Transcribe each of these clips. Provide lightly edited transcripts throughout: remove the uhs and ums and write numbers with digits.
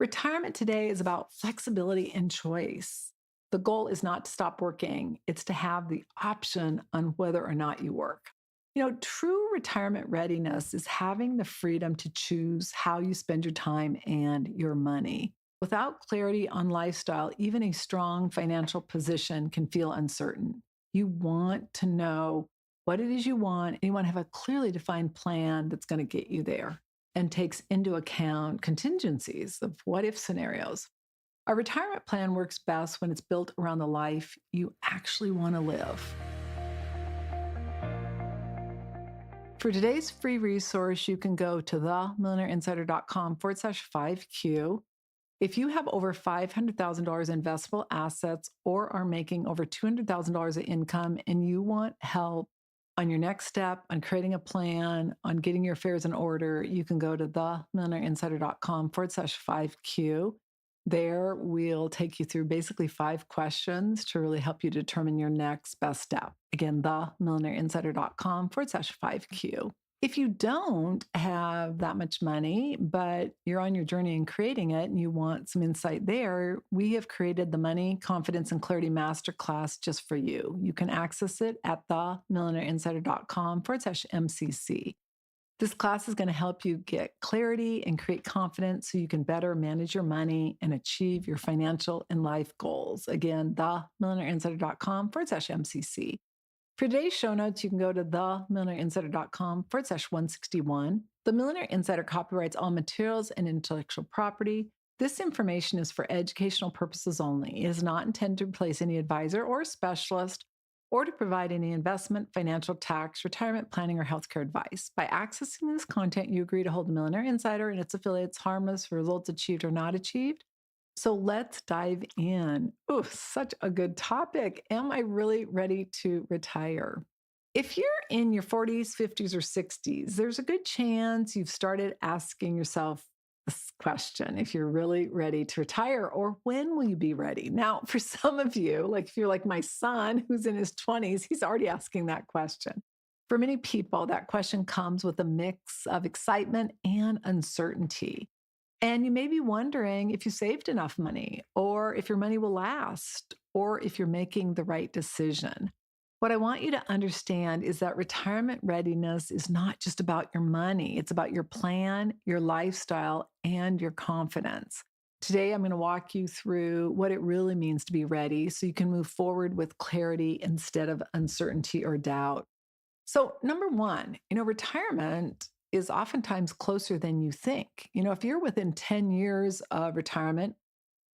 Retirement today is about flexibility and choice. The goal is not to stop working, it's to have the option on whether or not you work. True retirement readiness is having the freedom to choose how you spend your time and your money. Without clarity on lifestyle, even a strong financial position can feel uncertain. You want to know what it is you want, and you want to have a clearly defined plan that's going to get you there and takes into account contingencies of what if scenarios. A retirement plan works best when it's built around the life you actually want to live. For today's free resource, you can go to themillionaireinsider.com/5Q. If you have over $500,000 in investable assets or are making over $200,000 in income and you want help on your next step, on creating a plan, on getting your affairs in order, you can go to themillionaireinsider.com/5Q. There, we'll take you through basically 5 questions to really help you determine your next best step. Again, themillionaireinsider.com/5Q. If you don't have that much money, but you're on your journey in creating it and you want some insight there, we have created the Money, Confidence, and Clarity Masterclass just for you. You can access it at themillionaireinsider.com/MCC. This class is going to help you get clarity and create confidence so you can better manage your money and achieve your financial and life goals. Again, themillionaireinsider.com/MCC. For today's show notes, you can go to themillionaireinsider.com/161. The Millionaire Insider copyrights all materials and intellectual property. This information is for educational purposes only. It is not intended to replace any advisor or specialist or to provide any investment, financial, tax, retirement planning, or healthcare advice. By accessing this content, you agree to hold the Millionaire Insider and its affiliates harmless for results achieved or not achieved. So let's dive in. Oh, such a good topic. Am I really ready to retire? If you're in your 40s, 50s, or 60s, there's a good chance you've started asking yourself this question, if you're really ready to retire, or when will you be ready? Now, for some of you, like if you're like my son who's in his 20s, he's already asking that question. For many people, that question comes with a mix of excitement and uncertainty. And you may be wondering if you saved enough money, or if your money will last, or if you're making the right decision. What I want you to understand is that retirement readiness is not just about your money. It's about your plan, your lifestyle, and your confidence. Today, I'm going to walk you through what it really means to be ready so you can move forward with clarity instead of uncertainty or doubt. So, number one, retirement is oftentimes closer than you think. If you're within 10 years of retirement,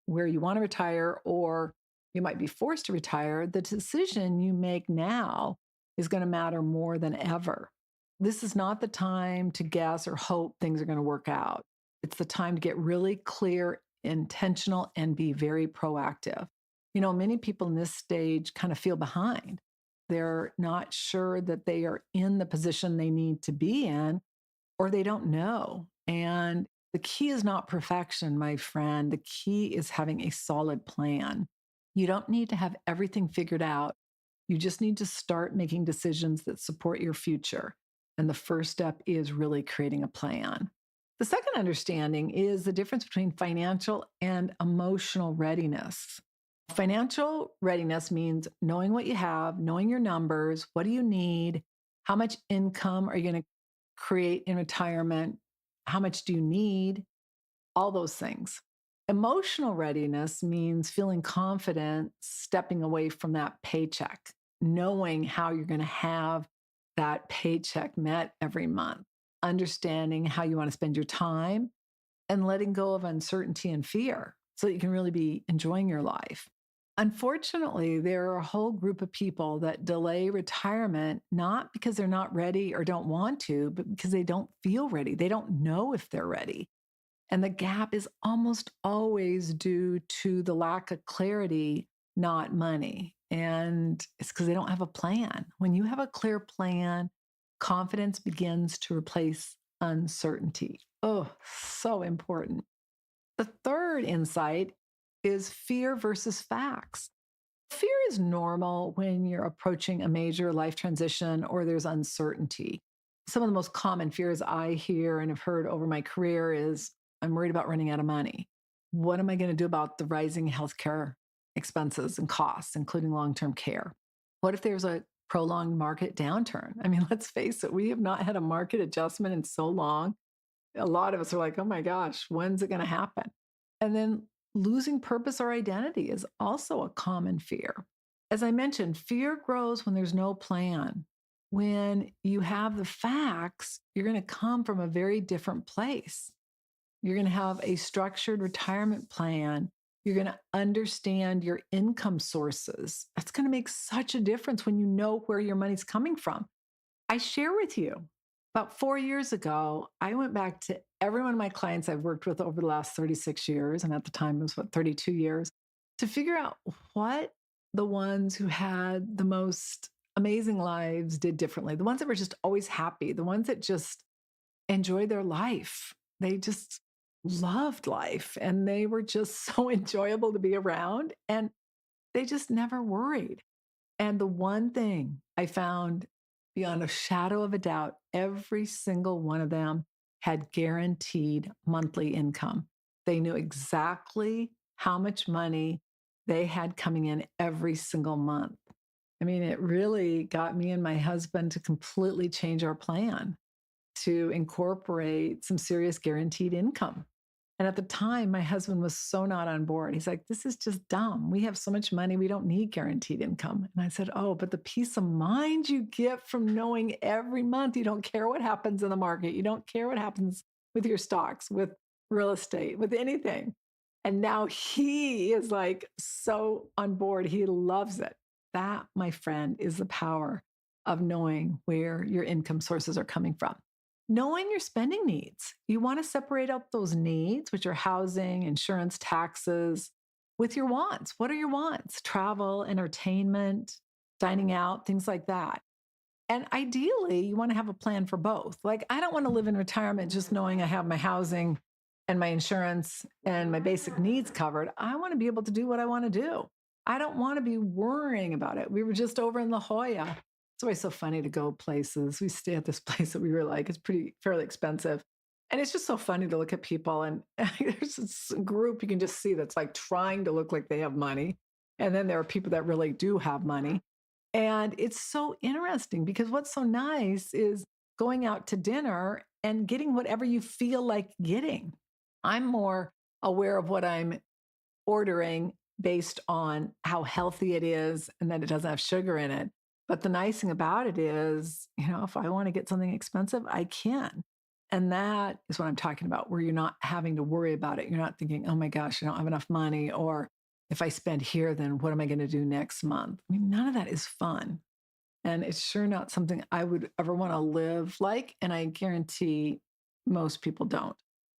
where you want to retire, or you might be forced to retire, the decision you make now is going to matter more than ever. This is not the time to guess or hope things are going to work out. It's the time to get really clear, intentional, and be very proactive. Many people in this stage kind of feel behind. They're not sure that they are in the position they need to be in, or they don't know. And the key is not perfection, my friend. The key is having a solid plan. You don't need to have everything figured out. You just need to start making decisions that support your future. And the first step is really creating a plan. The second understanding is the difference between financial and emotional readiness. Financial readiness means knowing what you have, knowing your numbers, what do you need, how much income are you going to create in retirement, how much do you need, all those things. Emotional readiness means feeling confident, stepping away from that paycheck, knowing how you're going to have that paycheck met every month, understanding how you want to spend your time, and letting go of uncertainty and fear so that you can really be enjoying your life. Unfortunately, there are a whole group of people that delay retirement, not because they're not ready or don't want to, but because they don't feel ready. They don't know if they're ready. And the gap is almost always due to the lack of clarity, not money. And it's because they don't have a plan. When you have a clear plan, confidence begins to replace uncertainty. Oh, so important. The third insight is fear versus facts. Fear is normal when you're approaching a major life transition or there's uncertainty. Some of the most common fears I hear and have heard over my career is I'm worried about running out of money. what am I going to do about the rising healthcare expenses and costs, including long term care? What if there's a prolonged market downturn? I mean, let's face it, we have not had a market adjustment in so long. A lot of us are like, oh my gosh, when's it going to happen? And then losing purpose or identity is also a common fear. As I mentioned, fear grows when there's no plan. When you have the facts, you're going to come from a very different place. You're going to have a structured retirement plan. You're going to understand your income sources. That's going to make such a difference when you know where your money's coming from. I share with you, about 4 years ago, I went back to every one of my clients I've worked with over the last 36 years, and at the time it was 32 years, to figure out what the ones who had the most amazing lives did differently, the ones that were just always happy, the ones that just enjoyed their life. They just loved life and they were just so enjoyable to be around and they just never worried. And the one thing I found beyond a shadow of a doubt, every single one of them had guaranteed monthly income. They knew exactly how much money they had coming in every single month. I mean, it really got me and my husband to completely change our plan to incorporate some serious guaranteed income. And at the time, my husband was so not on board. He's like, this is just dumb. We have so much money. We don't need guaranteed income. And I said, oh, but the peace of mind you get from knowing every month you don't care what happens in the market. You don't care what happens with your stocks, with real estate, with anything. And now he is like so on board. He loves it. That, my friend, is the power of knowing where your income sources are coming from. Knowing your spending needs. You want to separate out those needs, which are housing, insurance, taxes, with your wants. What are your wants? Travel, entertainment, dining out, things like that. And ideally, you want to have a plan for both. Like, I don't want to live in retirement just knowing I have my housing and my insurance and my basic needs covered. I want to be able to do what I want to do. I don't want to be worrying about it. We were just over in La Jolla. It's always so funny to go places. We stay at this place that we were like, it's fairly expensive. And it's just so funny to look at people. And there's this group you can just see that's like trying to look like they have money. And then there are people that really do have money. And it's so interesting because what's so nice is going out to dinner and getting whatever you feel like getting. I'm more aware of what I'm ordering based on how healthy it is and that it doesn't have sugar in it. But the nice thing about it is, if I want to get something expensive, I can. And that is what I'm talking about, where you're not having to worry about it. You're not thinking, oh my gosh, I don't have enough money. Or if I spend here, then what am I going to do next month? I mean, none of that is fun. And it's sure not something I would ever want to live like. And I guarantee most people don't.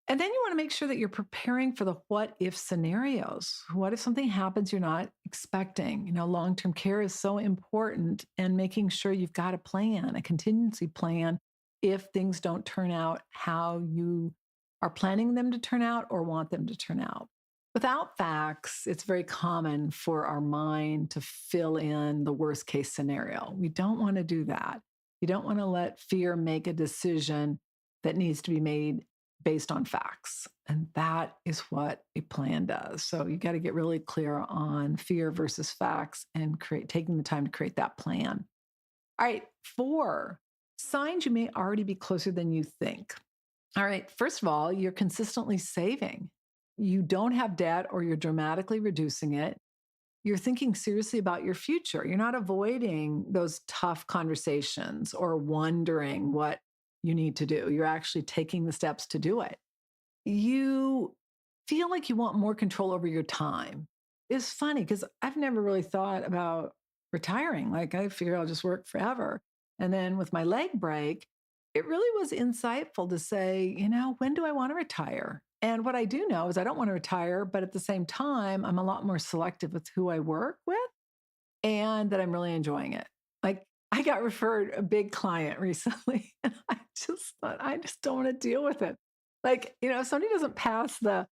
And then you want to make sure that you're preparing for the what if scenarios. What if something happens you're not expecting? Long-term care is so important and making sure you've got a plan, a contingency plan if things don't turn out how you are planning them to turn out or want them to turn out. Without facts, it's very common for our mind to fill in the worst case scenario. We don't want to do that. You don't want to let fear make a decision that needs to be made based on facts. And that is what a plan does. So you got to get really clear on fear versus facts and taking the time to create that plan. All right, 4 signs you may already be closer than you think. All right, first of all, you're consistently saving. You don't have debt or you're dramatically reducing it. You're thinking seriously about your future. You're not avoiding those tough conversations or wondering what you need to do. You're actually taking the steps to do it. You feel like you want more control over your time. It's funny because I've never really thought about retiring. Like, I figure I'll just work forever. And then with my leg break, it really was insightful to say, when do I want to retire? And what I do know is I don't want to retire, but at the same time, I'm a lot more selective with who I work with and that I'm really enjoying it. Like, I got referred a big client recently, and I just thought, I just don't want to deal with it. Like, if somebody doesn't pass the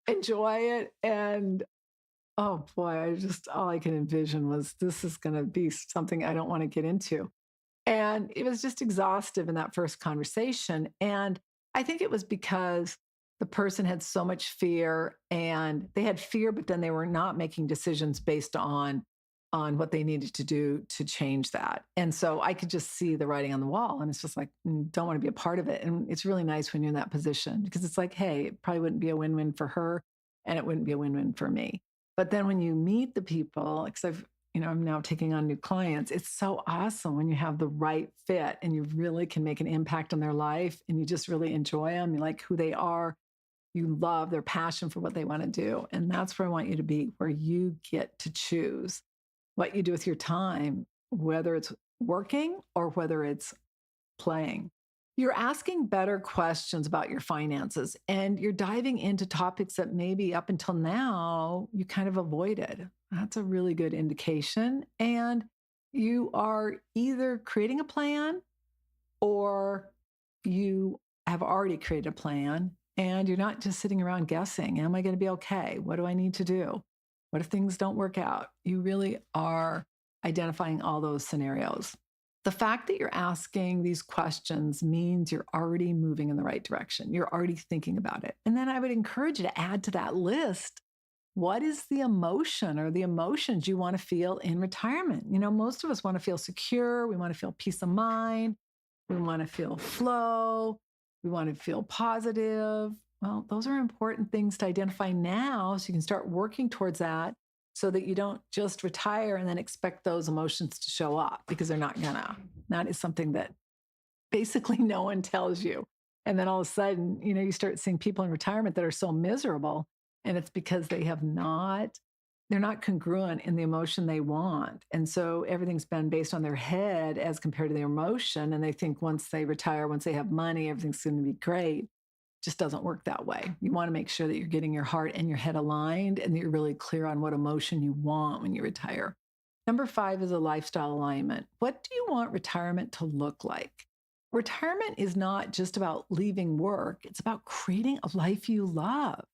enjoy it, and oh boy, all I can envision was this is going to be something I don't want to get into. And it was just exhaustive in that first conversation. And I think it was because the person had so much fear, and they had fear, but then they were not making decisions based on what they needed to do to change that. And so I could just see the writing on the wall, and it's just like, don't want to be a part of it. And it's really nice when you're in that position because it's like, hey, it probably wouldn't be a win-win for her and it wouldn't be a win-win for me. But then when you meet the people, because I'm now taking on new clients, it's so awesome when you have the right fit and you really can make an impact on their life and you just really enjoy them. You like who they are. You love their passion for what they want to do. And that's where I want you to be, where you get to choose what you do with your time, whether it's working or whether it's playing. You're asking better questions about your finances and you're diving into topics that maybe up until now you kind of avoided. That's a really good indication. And you are either creating a plan or you have already created a plan and you're not just sitting around guessing, am I going to be okay? What do I need to do? What if things don't work out? You really are identifying all those scenarios. The fact that you're asking these questions means you're already moving in the right direction. You're already thinking about it. And then I would encourage you to add to that list, what is the emotion or the emotions you want to feel in retirement? Most of us want to feel secure. We want to feel peace of mind. We want to feel flow. We want to feel positive. Well, those are important things to identify now so you can start working towards that so that you don't just retire and then expect those emotions to show up because they're not gonna. That is something that basically no one tells you. And then all of a sudden, you start seeing people in retirement that are so miserable and it's because they're not congruent in the emotion they want. And so everything's been based on their head as compared to their emotion. And they think once they retire, once they have money, everything's going to be great. Just doesn't work that way. You want to make sure that you're getting your heart and your head aligned and that you're really clear on what emotion you want when you retire. Number 5 is a lifestyle alignment. What do you want retirement to look like? Retirement is not just about leaving work. It's about creating a life you love.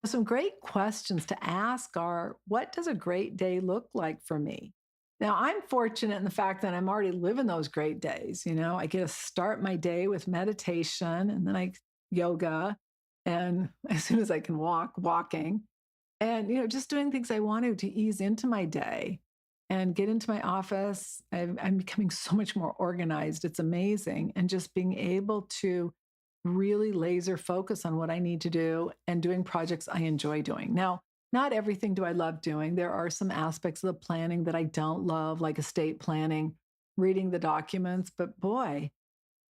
Some great questions to ask are, what does a great day look like for me? Now, I'm fortunate in the fact that I'm already living those great days. I get to start my day with meditation and then yoga. And as soon as I can walking and, just doing things I want to ease into my day and get into my office. I'm becoming so much more organized. It's amazing. And just being able to really laser focus on what I need to do and doing projects I enjoy doing. Now, not everything do I love doing. There are some aspects of the planning that I don't love, like estate planning, reading the documents, but boy,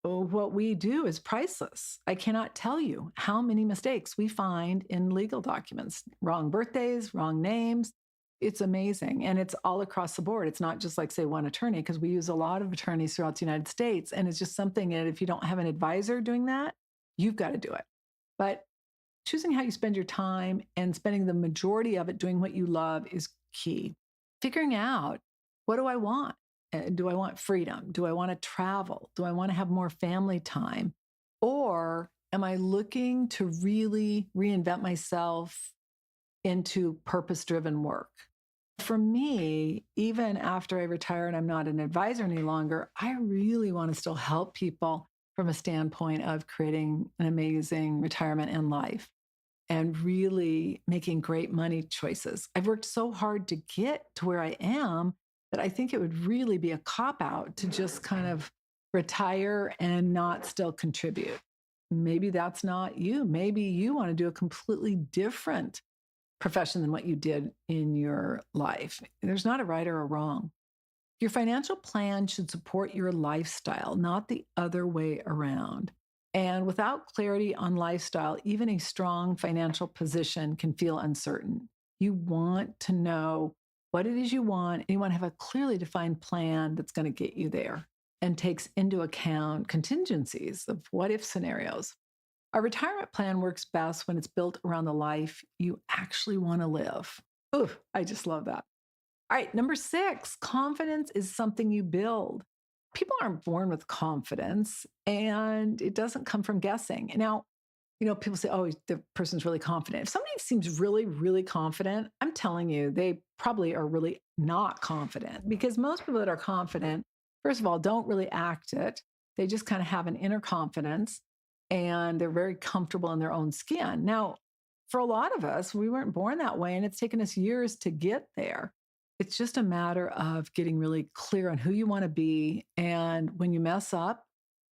what we do is priceless. I cannot tell you how many mistakes we find in legal documents, wrong birthdays, wrong names. It's amazing. And it's all across the board. It's not just like, say, one attorney, because we use a lot of attorneys throughout the United States. And it's just something that if you don't have an advisor doing that, you've got to do it. But choosing how you spend your time and spending the majority of it doing what you love is key. Figuring out, what do I want? Do I want freedom? Do I want to travel? Do I want to have more family time? Or am I looking to really reinvent myself into purpose-driven work? For me, even after I retire and I'm not an advisor any longer, I really want to still help people from a standpoint of creating an amazing retirement and life and really making great money choices. I've worked so hard to get to where I am that I think it would really be a cop-out to just kind of retire and not still contribute. Maybe that's not you. Maybe you want to do a completely different profession than what you did in your life. There's not a right or a wrong. Your financial plan should support your lifestyle, not the other way around. And without clarity on lifestyle, even a strong financial position can feel uncertain. You want to know what it is you want, and you want to have a clearly defined plan that's going to get you there and takes into account contingencies of what if scenarios. A retirement plan works best when it's built around the life you actually want to live. Ooh, I just love that. All right, number 6, confidence is something you build. People aren't born with confidence, and it doesn't come from guessing. Now, people say, oh, the person's really confident. If somebody seems really, really confident, I'm telling you, they probably are really not confident because most people that are confident, first of all, don't really act it. They just kind of have an inner confidence and they're very comfortable in their own skin. Now, for a lot of us, we weren't born that way, and it's taken us years to get there. It's just a matter of getting really clear on who you want to be. And when you mess up,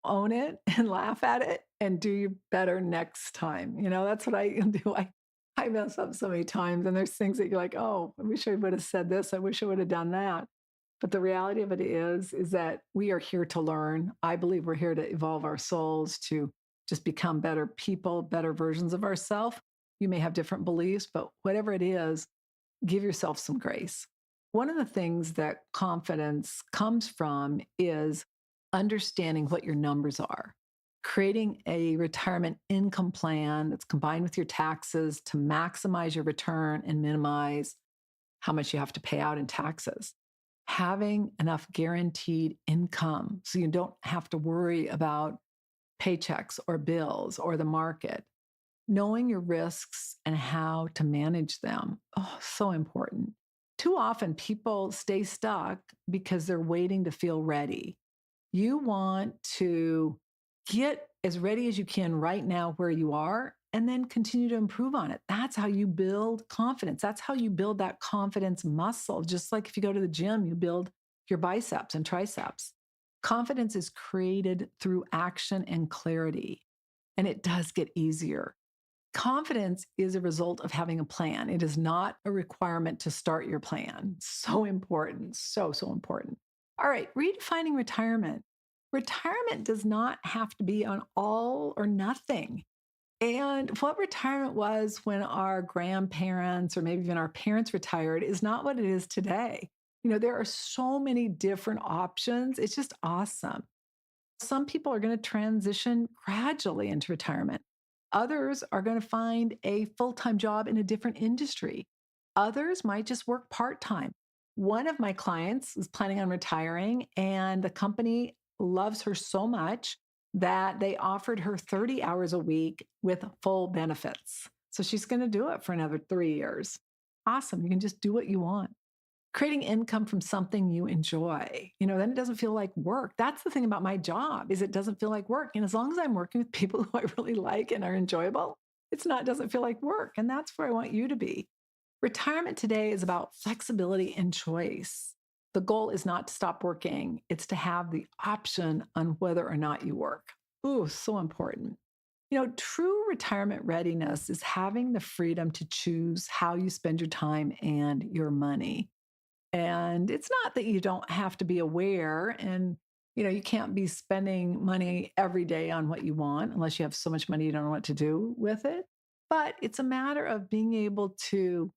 own it and laugh at it and do you better next time. That's what I do. I mess up so many times, and there's things that you're like, oh, I wish I would have said this. I wish I would have done that. But the reality of it is that we are here to learn. I believe we're here to evolve our souls to just become better people, better versions of ourselves. You may have different beliefs, but whatever it is, give yourself some grace. One of the things that confidence comes from is understanding what your numbers are, creating a retirement income plan that's combined with your taxes to maximize your return and minimize how much you have to pay out in taxes. Having enough guaranteed income so you don't have to worry about paychecks or bills or the market. Knowing your risks and how to manage them. Oh, so important. Too often people stay stuck because they're waiting to feel ready. You want to get as ready as you can right now where you are and then continue to improve on it. That's how you build confidence. That's how you build that confidence muscle. Just like if you go to the gym, you build your biceps and triceps. Confidence is created through action and clarity, and it does get easier. Confidence is a result of having a plan. It is not a requirement to start your plan. So important. So, so important. All right, redefining retirement. Retirement does not have to be on all or nothing. And what retirement was when our grandparents or maybe even our parents retired is not what it is today. There are so many different options. It's just awesome. Some people are going to transition gradually into retirement. Others are going to find a full-time job in a different industry. Others might just work part-time. One of my clients is planning on retiring, and the company loves her so much that they offered her 30 hours a week with full benefits. So she's going to do it for another 3 years. Awesome. You can just do what you want. Creating income from something you enjoy, then it doesn't feel like work. That's the thing about my job is it doesn't feel like work. And as long as I'm working with people who I really like and are enjoyable, doesn't feel like work. And that's where I want you to be. Retirement today is about flexibility and choice. The goal is not to stop working. It's to have the option on whether or not you work. Ooh, so important. True retirement readiness is having the freedom to choose how you spend your time and your money. And it's not that you don't have to be aware and, you can't be spending money every day on what you want unless you have so much money you don't know what to do with it. But it's a matter of being able to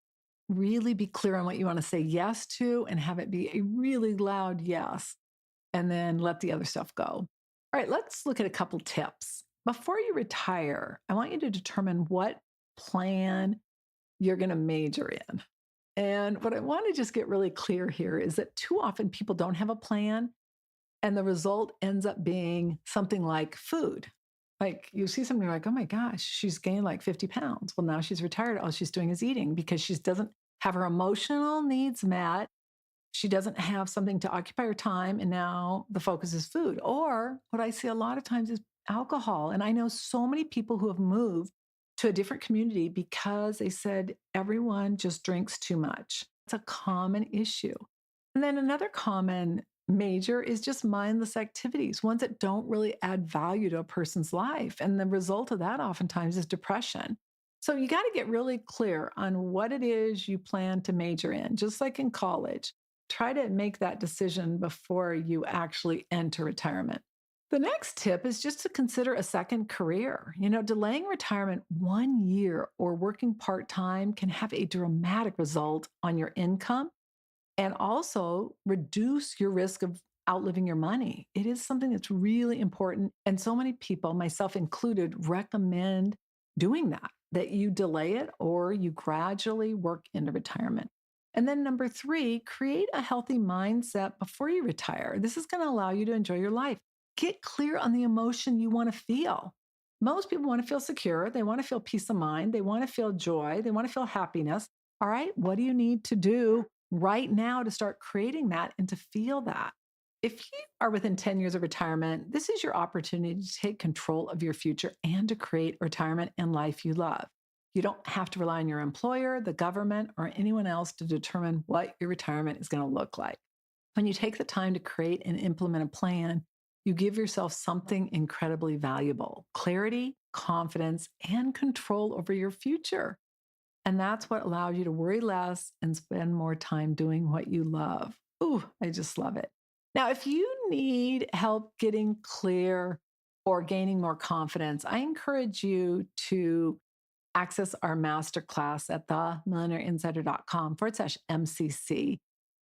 really be clear on what you want to say yes to and have it be a really loud yes, and then let the other stuff go. All right, let's look at a couple tips. Before you retire, I want you to determine what plan you're going to major in. And what I want to just get really clear here is that too often people don't have a plan, and the result ends up being something like food. Like you see something like, oh my gosh, she's gained like 50 pounds. Well, now she's retired. All she's doing is eating because she doesn't have her emotional needs met. She doesn't have something to occupy her time. And now the focus is food. Or what I see a lot of times is alcohol. And I know so many people who have moved to a different community because they said everyone just drinks too much. It's a common issue. And then another common major is just mindless activities, ones that don't really add value to a person's life. And the result of that oftentimes is depression. So you got to get really clear on what it is you plan to major in, just like in college. Try to make that decision before you actually enter retirement. The next tip is just to consider a second career. Delaying retirement 1 year or working part-time can have a dramatic result on your income and also reduce your risk of outliving your money. It is something that's really important. And so many people, myself included, recommend doing that you delay it or you gradually work into retirement. And then number 3, create a healthy mindset before you retire. This is going to allow you to enjoy your life. Get clear on the emotion you want to feel. Most people want to feel secure. They want to feel peace of mind. They want to feel joy. They want to feel happiness. All right, what do you need to do right now to start creating that and to feel that? If you are within 10 years of retirement, this is your opportunity to take control of your future and to create retirement and life you love. You don't have to rely on your employer, the government, or anyone else to determine what your retirement is going to look like. When you take the time to create and implement a plan, you give yourself something incredibly valuable: clarity, confidence, and control over your future. And that's what allows you to worry less and spend more time doing what you love. Ooh, I just love it. Now, if you need help getting clear or gaining more confidence, I encourage you to access our masterclass at themillionaireinsider.com/MCC.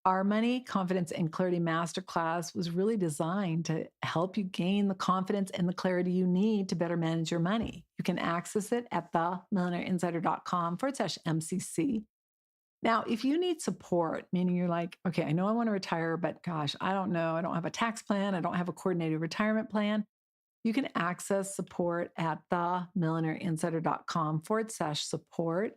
Our Money, Confidence, and Clarity Masterclass was really designed to help you gain the confidence and the clarity you need to better manage your money. You can access it at themillionaireinsider.com/MCC. Now, if you need support, meaning you're like, okay, I know I want to retire, but gosh, I don't know. I don't have a tax plan. I don't have a coordinated retirement plan. You can access support at themillionaireinsider.com/support.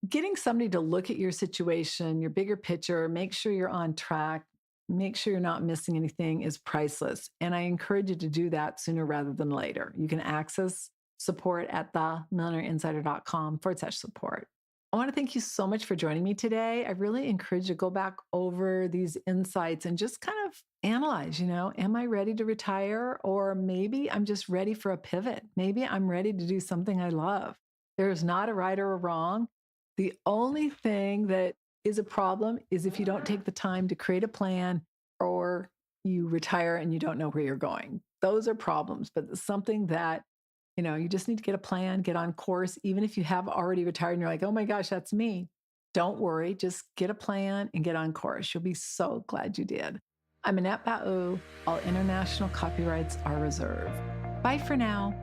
Getting somebody to look at your situation, your bigger picture, make sure you're on track, make sure you're not missing anything is priceless. And I encourage you to do that sooner rather than later. You can access support at themillionaireinsider.com/support. I want to thank you so much for joining me today. I really encourage you to go back over these insights and just kind of analyze, am I ready to retire? Or maybe I'm just ready for a pivot. Maybe I'm ready to do something I love. There's not a right or a wrong. The only thing that is a problem is if you don't take the time to create a plan or you retire and you don't know where you're going. Those are problems, but it's something that you just need to get a plan, get on course. Even if you have already retired and you're like, oh my gosh, that's me. Don't worry. Just get a plan and get on course. You'll be so glad you did. I'm Annette Ba'u. All international copyrights are reserved. Bye for now.